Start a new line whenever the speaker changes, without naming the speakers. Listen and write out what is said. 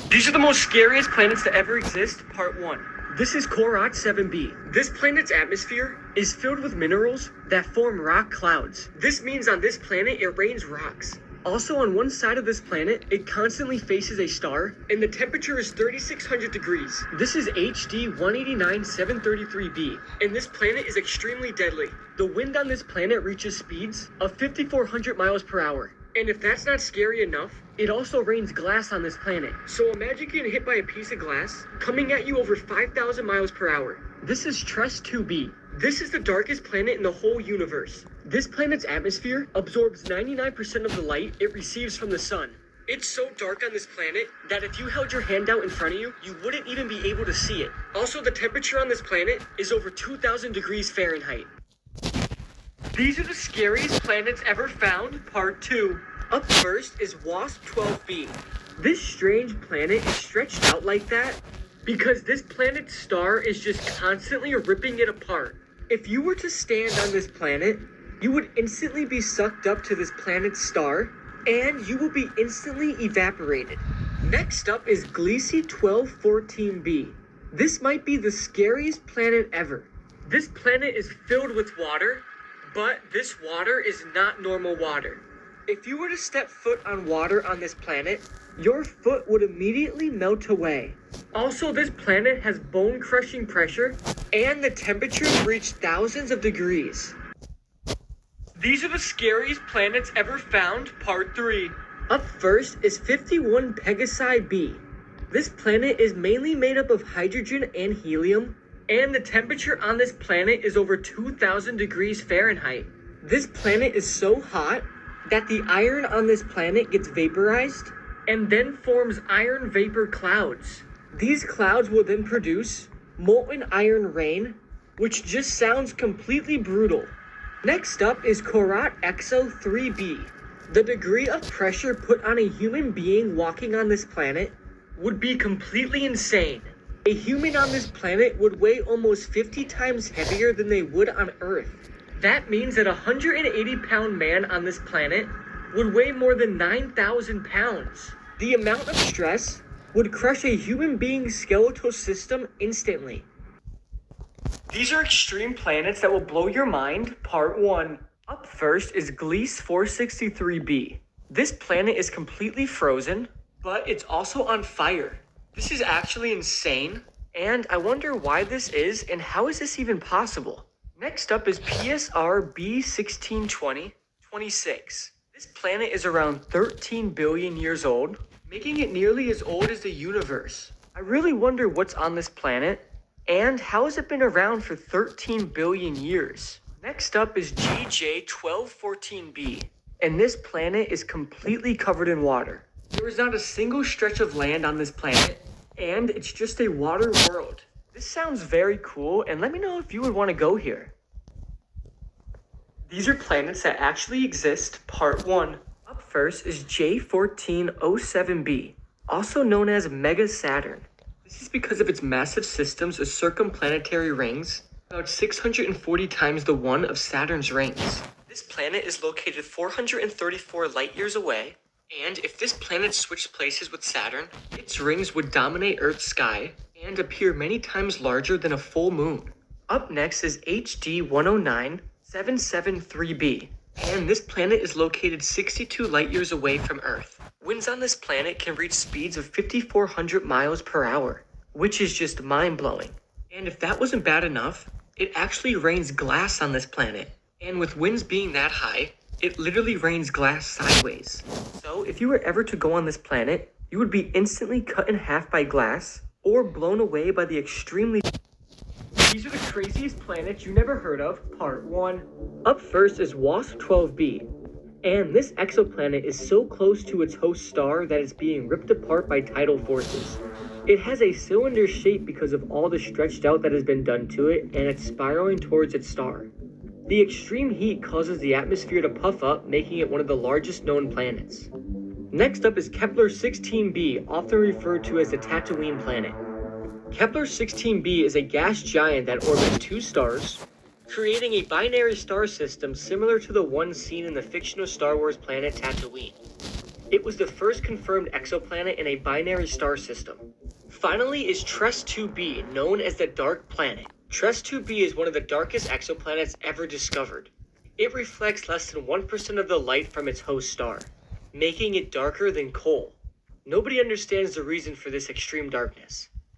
These are the most scariest planets to ever exist, part 1. This is Korat 7b. This planet's atmosphere is filled with minerals that form rock clouds. This means on this planet it rains rocks. Also on one side of this planet, it constantly faces a star, and the temperature is 3600 degrees. This is HD 189733b, and this planet is extremely deadly. The wind on this planet reaches speeds of 5400 miles per hour. And if that's not scary enough, it also rains glass on this planet. So imagine getting hit by a piece of glass coming at you over 5,000 miles per hour. This is Tress 2b. This is the darkest planet in the whole universe. This planet's atmosphere absorbs 99% of the light it receives from the sun. It's so dark on this planet that if you held your hand out in front of you, you wouldn't even be able to see it. Also, the temperature on this planet is over 2,000 degrees Fahrenheit. These are the scariest planets ever found, part 2. Up first is WASP 12b. This strange planet is stretched out like that because this planet's star is just constantly ripping it apart. If you were to stand on this planet, you would instantly be sucked up to this planet's star, and you will be instantly evaporated. Next up is Gliese 1214b. This might be the scariest planet ever. This planet is filled with water, but this water is not normal water. If you were to step foot on water on this planet, your foot would immediately melt away. Also, this planet has bone-crushing pressure, and the temperatures reach thousands of degrees. These are the scariest planets ever found, part 3. Up first is 51 Pegasi b. This planet is mainly made up of hydrogen and helium, and the temperature on this planet is over 2,000 degrees Fahrenheit. This planet is so hot that the iron on this planet gets vaporized and then forms iron vapor clouds. These clouds will then produce molten iron rain, which just sounds completely brutal. Next up is Korat Exo 3b. The degree of pressure put on a human being walking on this planet would be completely insane. A human on this planet would weigh almost 50 times heavier than they would on Earth. That means that a 180-pound man on this planet would weigh more than 9,000 pounds. The amount of stress would crush a human being's skeletal system instantly. These are extreme planets that will blow your mind, part 1. Up first is Gliese 463b. This planet is completely frozen, but it's also on fire. This is actually insane, and I wonder why this is and how is this even possible? Next up is PSR B1620-26. This planet is around 13 billion years old, making it nearly as old as the universe. I really wonder what's on this planet, and how has it been around for 13 billion years? Next up is GJ1214b, and this planet is completely covered in water. There is not a single stretch of land on this planet, and it's just a water world. This sounds very cool, and let me know if you would want to go here. These are planets that actually exist, part 1. Up first is J1407b, also known as Mega Saturn. This is because of its massive systems of circumplanetary rings, about 640 times the one of Saturn's rings. This planet is located 434 light years away, and if this planet switched places with Saturn, its rings would dominate Earth's sky and appear many times larger than a full moon. Up next is HD 109773b, and this planet is located 62 light years away from Earth. Winds on this planet can reach speeds of 5,400 miles per hour, which is just mind-blowing. And if that wasn't bad enough, it actually rains glass on this planet. And with winds being that high, it literally rains glass sideways. So if you were ever to go on this planet, you would be instantly cut in half by glass or blown away by the extremely... These are the craziest planets you never heard of, part 1. Up first is WASP 12b, and this exoplanet is so close to its host star that it's being ripped apart by tidal forces. It has a cylinder shape because of all the stretched out that has been done to it, and it's spiraling towards its star. The extreme heat causes the atmosphere to puff up, making it one of the largest known planets. Next up is Kepler 16b, often referred to as the Tatooine planet. Kepler 16b is a gas giant that orbits 2 stars, creating a binary star system similar to the one seen in the fictional Star Wars planet Tatooine. It was the first confirmed exoplanet in a binary star system. Finally is TRES 2b, known as the Dark Planet. TRES 2b is one of the darkest exoplanets ever discovered. It reflects less than 1% of the light from its host star, making it darker than coal. Nobody understands the reason for this extreme darkness.